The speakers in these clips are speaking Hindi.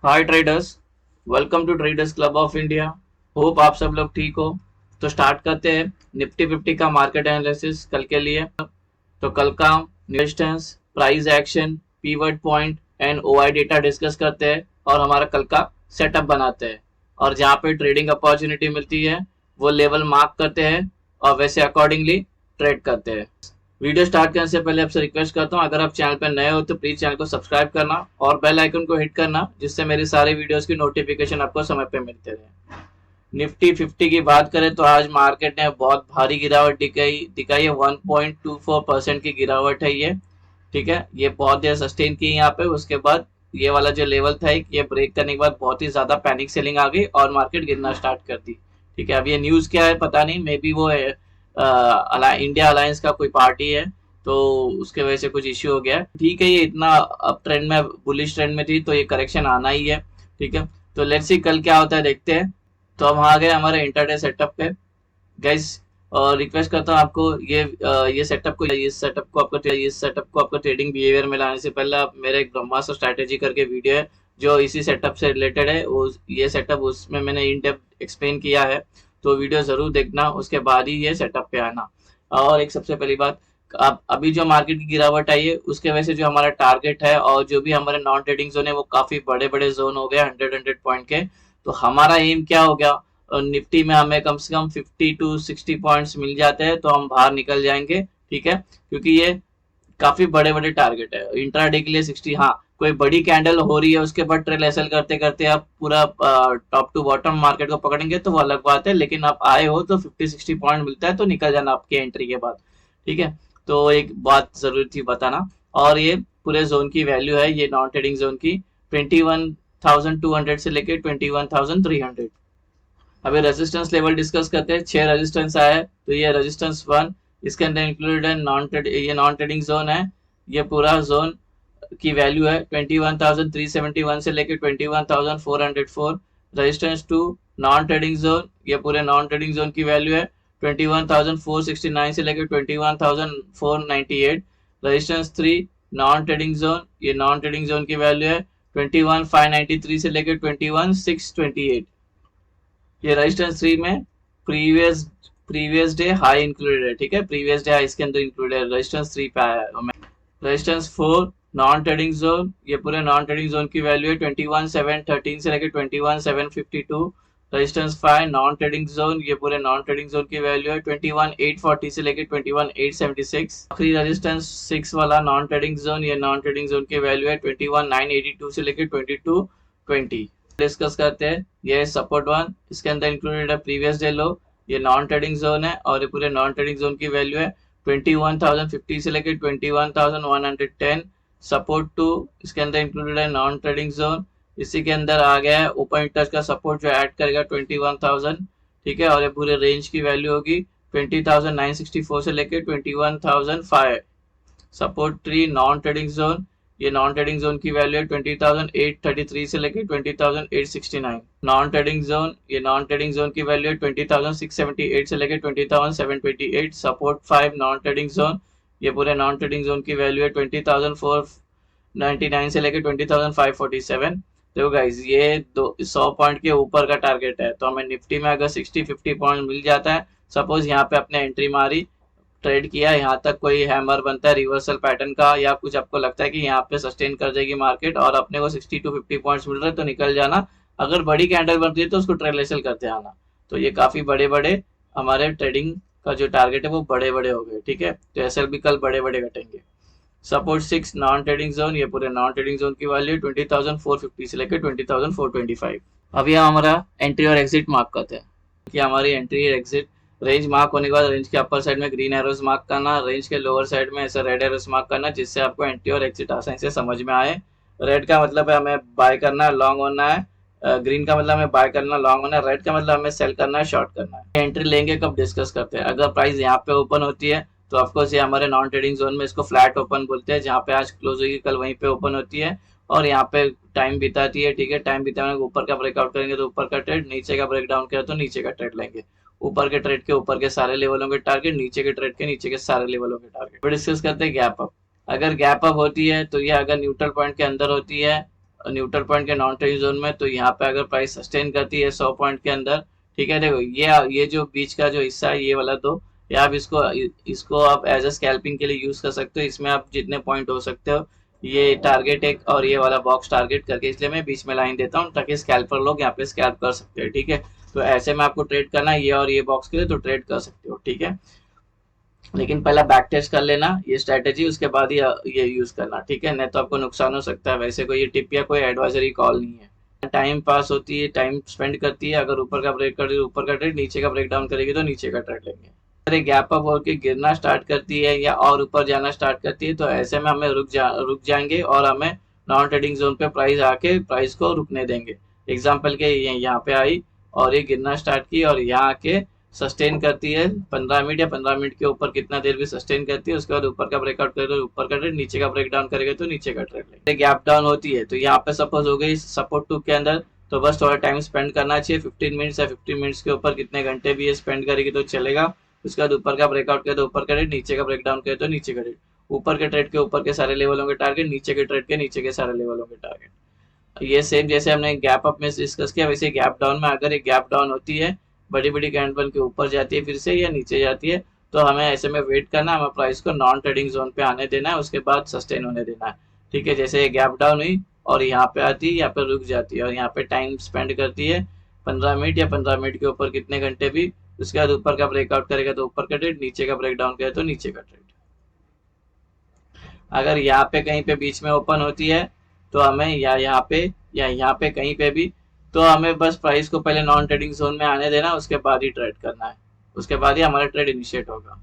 Hi traders. Welcome to traders club of India. Hope आप सब लोग ठीक हो। तो स्टार्ट करते हैं निफ्टी फिफ्टी का मार्केट एनालिसिस कल के लिए। तो कल का resistance, price action, pivot point and OI data discuss करते हैं और हमारा कल का सेटअप बनाते हैं। और जहाँ पे ट्रेडिंग अपॉर्चुनिटी मिलती है वो लेवल मार्क करते हैं और वैसे अकॉर्डिंगली ट्रेड करते हैं। वीडियो स्टार्ट करने से पहले आपसे रिक्वेस्ट करता हूँ, अगर आप चैनल पर नए हो तो प्लीज चैनल को सब्सक्राइब करना और बेल आइकन को हिट करना, जिससे मेरी सारे वीडियोस की नोटिफिकेशन आपको समय पे मिलते रहे। निफ्टी फिफ्टी की बात करें तो आज मार्केट ने बहुत भारी गिरावट दिखाई है। 1.24% की गिरावट है ये। ठीक है, ये बहुत देर सस्टेन की यहाँ पे, उसके बाद ये वाला जो लेवल था ये ब्रेक करने के बाद बहुत ही ज्यादा पैनिक सेलिंग आ गई और मार्केट गिरना स्टार्ट कर दी। ठीक है, अब ये न्यूज क्या है पता नहीं, मे बी वो इंडिया अलायंस का कोई पार्टी है तो उसके वजह से कुछ इश्यू हो गया है। ठीक है, ये इतना अप ट्रेंड में, बुलिश ट्रेंड में थी तो ये करेक्शन आना ही है। ठीक है, तो लेट्स सी कल क्या होता है, देखते हैं। तो हम आ गए हमारे इंटरडे सेटअप पे गाइस। और रिक्वेस्ट करता हूँ आपको ये सेटअप को आपको ट्रेडिंग बिहेवियर में लाने से पहले आप मेरे एक ब्रह्मास्त्र स्ट्रैटेजी करके वीडियो है जो इसी सेटअप से रिलेटेड है, ये सेटअप उसमें मैंने इन डेप्थ एक्सप्लेन किया है। तो वीडियो जरूर देखना, उसके बाद ही ये सेटअप पे आना। और एक सबसे पहली बात, अब अभी जो मार्केट की गिरावट आई है उसके वजह से जो हमारा टारगेट है और जो भी हमारे नॉन ट्रेडिंग जोन है वो काफी बड़े बड़े जोन हो गए, 100 पॉइंट के। तो हमारा एम क्या हो गया, निफ्टी में हमें कम से कम 50 to 60 पॉइंट्स मिल जाते हैं तो हम बाहर निकल जाएंगे। ठीक है, क्योंकि ये काफी बड़े बड़े टारगेट है इंट्राडे के लिए 60। हाँ, कोई बड़ी कैंडल हो रही है उसके बाद ट्रेल एसएल करते करते आप पूरा टॉप टू बॉटम मार्केट को पकड़ेंगे तो वो अलग बात है, लेकिन आप आए हो तो 50-60 पॉइंट मिलता है तो निकल जाना आपकी एंट्री के बाद। ठीक है, तो एक बात जरूरी थी बताना। और ये पूरे जोन की वैल्यू है, ये नॉन ट्रेडिंग जोन की 21,200 से लेके 21,300। अभी रेजिस्टेंस लेवल डिस्कस करते हैं। 6 रेजिस्टेंस आया है तो ये रेजिस्टेंस 1, इसके अंदर इंक्लूडेड है ये नॉन ट्रेडिंग जोन है। ये पूरा जोन की वैल्यू है 21,371 से लेकर 21,404। रेजिस्टेंस 2, नॉन ट्रेडिंग जोन, ये पूरे नॉन ट्रेडिंग जोन की वैल्यू है 21,469 से लेकर 21,498। रेजिस्टेंस 3, नॉन ट्रेडिंग जोन, ये नॉन ट्रेडिंग जोन की वैल्यू है 21,593 से लेकर 21,628। ये रेजिस्टेंस 3 में previous previous day high included है। ठीक है, प्रीवियस डे हाई इसके अंदर इंक्लूडेड है, रेजिस्टेंस 3 पे आया है। रेजिस्टेंस 4, नॉन ट्रेडिंग जोन, ये पूरे नॉन ट्रेडिंग जोन की वैल्यू है 21,713 से लेकर 21,752। रेजिस्टेंस 5, नॉन ट्रेडिंग जोन, ये पूरे नॉन ट्रेडिंग जोन की वैल्यू है 21,840 से लेकर 21,876। आखिरी रेजिस्टेंस 6 वाला नॉन ट्रेडिंग जोन, ये नॉन ट्रेडिंग जोन की वैल्यू है 21,982 से लेकर 22,20। डिस्कस करते हैं। ये सपोर्ट 1, इसके अंदर इंक्लूडेड है प्रीवियस डे लो, ये नॉन ट्रेडिंग जोन है और ये पूरे नॉन ट्रेडिंग जोन की वैल्यू है 21,050 से लेकर 21,110। सपोर्ट 2, इसके अंदर इंक्लूडेड है नॉन ट्रेडिंग जोन, इसी के अंदर आ गया है ओपन इंटरेस्ट का सपोर्ट जो ऐड करेगा 21,000। ठीक है, और ये पूरे रेंज की वैल्यू होगी 20,964 से लेकर 21,005। सपोर्ट 3, नॉन ट्रेडिंग जोन, ये नॉन ट्रेडिंग जोन की वैल्यू है 20,833 से लेकर 20,869। नॉन ट्रेडिंग जोन, ये नॉन ट्रेडिंग जोन की वैल्यू है 20,678 से लेकर 20,728। सपोर्ट 5, नॉन ट्रेडिंग जोन, ये पूरे नॉन ट्रेडिंग जोन की वैल्यू है 20,499 से लेकर 20,547। तो गाइज ये 100 पॉइंट के ऊपर का टारगेट है, तो हमें निफ्टी में अगर 60-50 पॉइंट मिल जाता है, सपोज यहाँ पे अपने एंट्री मारी, ट्रेड किया, यहाँ तक कोई हैमर बनता है रिवर्सल पैटर्न का या कुछ आपको लगता है कि यहाँ पे सस्टेन कर जाएगी मार्केट और अपने को 60-50 पॉइंट्स मिल रहे हैं तो निकल जाना। अगर बड़ी कैंडल बनती है तो उसको ट्रेलेसल करते आना। तो ये काफी बड़े बड़े हमारे ट्रेडिंग का जो टारगेट है वो बड़े बड़े हो गए। ठीक है, तो ऐसे भी कल बड़े बड़े घटेंगे। सपोर्ट 6, नॉन ट्रेडिंग जोन, ये पूरे नॉन ट्रेडिंग जोन की वैल्यू 20,450 से लेकर 20,425। अभी हम हमारा एंट्री और एग्जिट मार्क करते हैं कि हमारी एंट्री और एग्जिट रेंज मार्क होने के बाद रेंज के अपर साइड में ग्रीन एरोस मार्क करना, रेंज के लोअर साइड में ऐसा रेड एरोस मार्क करना, जिससे आपको एंट्री और एग्जिट आसानी से समझ में आए। रेड का मतलब है हमें बाय करना है, लॉन्ग होना है। ग्रीन का मतलब हमें बाय करना, लॉन्ग होना है। रेड का मतलब हमें सेल करना है, शॉर्ट करना है। एंट्री लेंगे कब डिस्कस करते हैं। अगर प्राइस यहाँ पे ओपन होती है तो ऑफकोर्स ये हमारे नॉन ट्रेडिंग जोन में इसको फ्लैट ओपन बोलते हैं, जहाँ पे आज क्लोज होगी कल वहीं पे ओपन होती है और यहाँ पे टाइम बिताती है। ठीक है, टाइम बिताने के ऊपर का ब्रेकआउट करेंगे तो ऊपर का ट्रेड, नीचे का ब्रेकडाउन किया तो नीचे का ट्रेड लेंगे। ऊपर के ट्रेड के ऊपर के सारे लेवलों के टारगेट, नीचे के ट्रेड के नीचे के सारे लेवलों के टारगेट। फिर डिस्कस करते हैं गैप अप। अगर गैप अप होती है तो ये अगर न्यूट्रल पॉइंट के अंदर होती है न्यूट्रल पॉइंट के नॉन ट्रेडिंग जोन में, तो यहाँ पे अगर प्राइस सस्टेन करती है 100 पॉइंट के अंदर, ठीक है, देखो ये जो बीच का जो हिस्सा है ये वाला, तो ये आप इसको आप एज अ स्कैल्पिंग के लिए यूज कर सकते हो। इसमें आप जितने पॉइंट हो सकते हो, ये टारगेट एक और ये वाला बॉक्स टारगेट करके, इसलिए मैं बीच में लाइन देता हूँ ताकि स्कैल्पर लोग यहाँ पे स्कैल्प कर सकते हैं, ठीक है। तो ऐसे में आपको ट्रेड करना है ये और ये बॉक्स के लिए, तो ट्रेड कर सकते हो, ठीक है। लेकिन पहला बैक टेस्ट कर लेना ये स्ट्रेटेजी, उसके बाद ही ये यूज करना, ठीक है, नहीं तो आपको नुकसान हो सकता है। वैसे कोई ये टिप या कोई एडवाइजरी कॉल नहीं है। टाइम पास होती है, टाइम स्पेंड करती है। अगर ऊपर का ब्रेक कर रही ऊपर का ट्रेड, नीचे का ब्रेक डाउन करेगी तो नीचे का ट्रेड लेंगे। अगर गैप अप होकर गिरना स्टार्ट करती है या और ऊपर जाना स्टार्ट करती है, तो ऐसे में हमें रुक जाएंगे और हमें नॉन ट्रेडिंग जोन पे प्राइस आके प्राइस को रुकने देंगे। एग्जाम्पल के यहाँ पे आई और ये गिरना स्टार्ट की और यहाँ आके सस्टेन करती है 15 मिनट या 15 मिनट के ऊपर कितना देर भी सस्टेन करती है, उसके बाद ऊपर का ब्रेकआउट करेगा तो ऊपर का ट्रेड, नीचे का ब्रेक डाउन करेगा तो नीचे का ट्रेड लेंगे। गैप डाउन होती है तो यहाँ पे सपोज हो गई सपोर्ट 2 के अंदर, तो बस थोड़ा टाइम स्पेंड करना चाहिए, 15 मिनट्स या 15 मिनट्स के ऊपर कितने घंटे भी ये स्पेंड करेगी तो चलेगा। उसके बाद ऊपर का ब्रेकआउट करे तो ऊपर का ट्रेड, नीचे का ब्रेक डाउन करे तो नीचे का ट्रेड। ऊपर के ट्रेड के ऊपर के सारे लेवलों के टारगेट, नीचे के ट्रेड के नीचे के सारे लेवलों के टारगेट। ये सेम जैसे हमने गैप अप में डिस्कस किया, वैसे गैप डाउन में अगर एक गैप डाउन होती है, बड़ी बड़ी कैंडल बन के ऊपर जाती है फिर से या नीचे जाती है, तो हमें ऐसे में वेट करना है, हमें प्राइस को नॉन ट्रेडिंग जोन पे आने देना है, उसके बाद सस्टेन होने देना है, ठीक है। जैसे ये गैप डाउन हुई और यहाँ पे आती है, यहाँ पे रुक जाती है और यहाँ पे टाइम स्पेंड करती है 15 मिनट या 15 मिनट के ऊपर कितने घंटे भी। उसके बाद ऊपर का ब्रेकआउट करेगा तो ऊपर का ट्रेड, नीचे का ब्रेक डाउन करेगा तो नीचे का ट्रेड। अगर यहाँ पे कहीं पे बीच में ओपन होती है तो हमें या यहाँ पे कहीं पे भी, तो हमें बस प्राइस को पहले नॉन ट्रेडिंग जोन में आने देना, उसके बाद ही ट्रेड करना है, उसके बाद ही हमारा ट्रेड इनिशिएट होगा।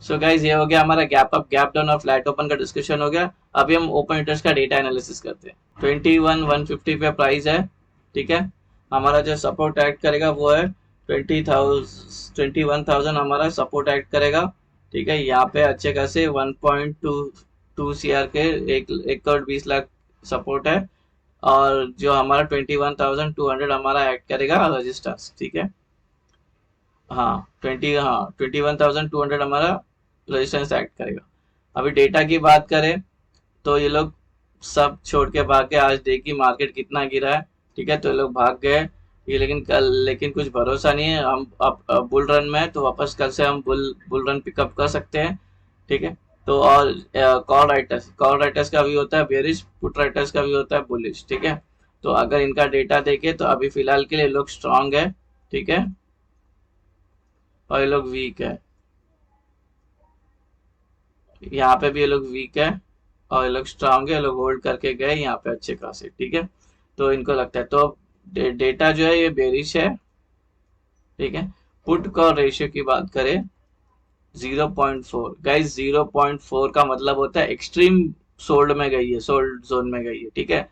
सो गाइज ये हो गया हमारा गैप अप, गैप डाउन और फ्लैट ओपन का डिस्कशन हो गया। अभी हम ओपन इंटरेस्ट का डेटा एनालिसिस करते हैं। 21,150 पे प्राइस है, ठीक है। हमारा जो सपोर्ट एक्ट करेगा वो है 21,000 हमारा सपोर्ट एक्ट करेगा, ठीक है। यहाँ पे अच्छे खासे 1.22 CR के 1 करोड़ 20 लाख सपोर्ट है, और जो हमारा 21,200 हमारा एक्ट करेगा रजिस्टेंस, ठीक है। हाँ 21,200 हमारा रेजिस्टेंस एक्ट करेगा। अभी डेटा की बात करें तो ये लोग सब छोड़ के भाग गए। आज देखिए मार्केट कितना गिरा है, ठीक है, तो ये लोग भाग गए ये, लेकिन कुछ भरोसा नहीं है। हम अब बुल रन में है, तो वापस कल से हम बुल रन पिकअप कर सकते हैं, ठीक है। तो और कॉल राइटर्स का भी होता है बेरिश, पुट राइटर्स का भी होता है बुलिश, ठीक है। तो अगर इनका डेटा देखे तो अभी फिलहाल के लिए लोग स्ट्रांग है, ठीक है, और ये लोग वीक है। यहाँ पे भी ये लोग वीक है और ये लोग स्ट्रांग है, ये लोग होल्ड करके गए यहाँ पे अच्छे खासे, ठीक है। तो इनको लगता है तो डेटा जो है ये बेरिश है, ठीक है। पुट कॉल रेशियो की बात करें 0.4, गाइस 0.4 का मतलब होता है एक्सट्रीम सोल्ड में गई है, सोल्ड जोन में गई है, ठीक है।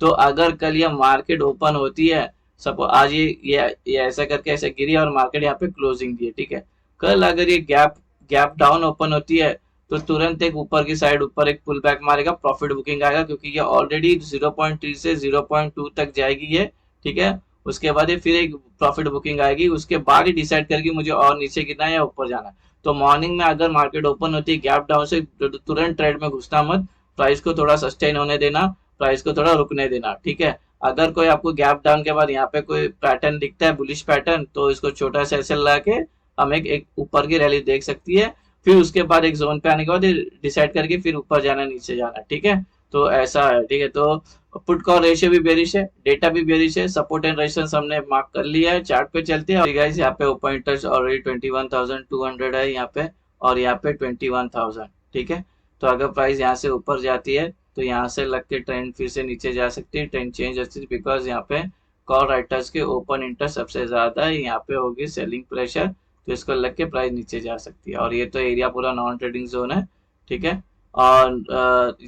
तो अगर कल ये मार्केट ओपन होती है, सपोज आज ये ऐसा करके ऐसे गिरी और मार्केट यहाँ पे क्लोजिंग दी है, ठीक है। कल अगर ये गैप डाउन ओपन होती है तो तुरंत एक ऊपर की साइड ऊपर एक पुल बैक मारेगा, प्रॉफिट बुकिंग आएगा, क्योंकि ये ऑलरेडी 0.3 से 0.2 तक जाएगी ये, ठीक है। उसके बाद ये फिर एक प्रॉफिट बुकिंग आएगी, उसके बाद ही डिसाइड करेगी मुझे और नीचे गिरना है या ऊपर जाना है। तो मॉर्निंग में अगर मार्केट ओपन होती है गैप डाउन से, तुरंत ट्रेड में घुसना मत, प्राइस को थोड़ा सस्टेन होने देना, प्राइस को थोड़ा रुकने देना, ठीक है। अगर कोई आपको गैप डाउन के बाद यहाँ पे कोई पैटर्न दिखता है बुलिश पैटर्न, तो इसको छोटा सा ऐसे लगा के हम एक ऊपर की रैली देख सकती है, फिर उसके बाद एक जोन पे आने के बाद डिसाइड करके फिर ऊपर जाना नीचे जाना, ठीक है। तो ऐसा है, ठीक है। तो पुट कॉल रेशियो भी बेरिश है, डेटा भी बेरिश है, सपोर्ट एंड रेजिस्टेंस हमने मार्क कर लिया है, चार्ट पे चलते हैं। गाइस यहाँ पे ओपन इंटरेस्ट ऑलरेडी 21,200 है यहाँ पे, और यहाँ पे 21,000, ठीक है। तो अगर प्राइस यहाँ से ऊपर जाती है तो यहाँ से लग के ट्रेंड फिर से नीचे जा सकती है, ट्रेंड चेंज होती है, बिकॉज यहाँ पे कॉल राइटर्स के ओपन इंटरेस्ट सबसे ज्यादा है, यहाँ पे होगी सेलिंग प्रेशर, तो इसको लग के प्राइस नीचे जा सकती है। और ये तो एरिया पूरा नॉन ट्रेडिंग जोन है, ठीक है। और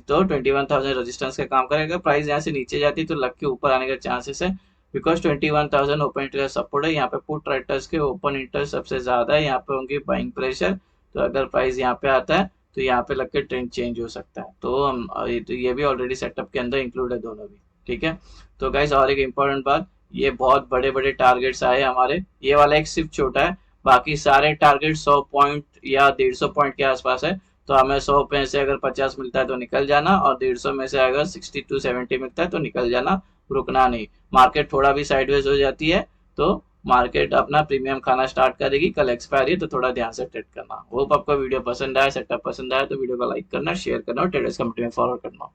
तो 21,000 रेजिस्टेंस का काम करेगा। प्राइस यहाँ से नीचे जाती है तो लग के ऊपर आने का चांसेस है, बिकॉज 21,000 ओपन इंटरेस्ट सपोर्ट है। यहाँ पे पुट राइटर्स के ओपन इंटरेस्ट सबसे ज्यादा है, यहाँ पे होंगे बाइंग प्रेशर, तो अगर प्राइस यहाँ पे आता है तो यहाँ पे लग के ट्रेंड चेंज हो सकता है। तो हम ये भी ऑलरेडी सेटअप के अंदर इंक्लूड है दोनों भी, ठीक है। तो गाइस और एक इम्पोर्टेंट बात, ये बहुत बड़े बड़े टारगेट्स आए हमारे, ये वाला एक सिर्फ छोटा है, बाकी सारे टारगेट 100 पॉइंट या 150 पॉइंट के आसपास है। तो हमें 100 में से अगर 50 मिलता है तो निकल जाना, और 150 में से अगर 60 to 70 मिलता है तो निकल जाना, रुकना नहीं। मार्केट थोड़ा भी साइडवेज हो जाती है तो मार्केट अपना प्रीमियम खाना स्टार्ट करेगी, कल एक्सपायरी है तो थोड़ा ध्यान से ट्रेड करना। होप आपको वीडियो पसंद आया, सेटअप पसंद आया तो वीडियो को लाइक करना, शेयर करना और ट्रेडर्स कम्युनिटी में फॉलो करना।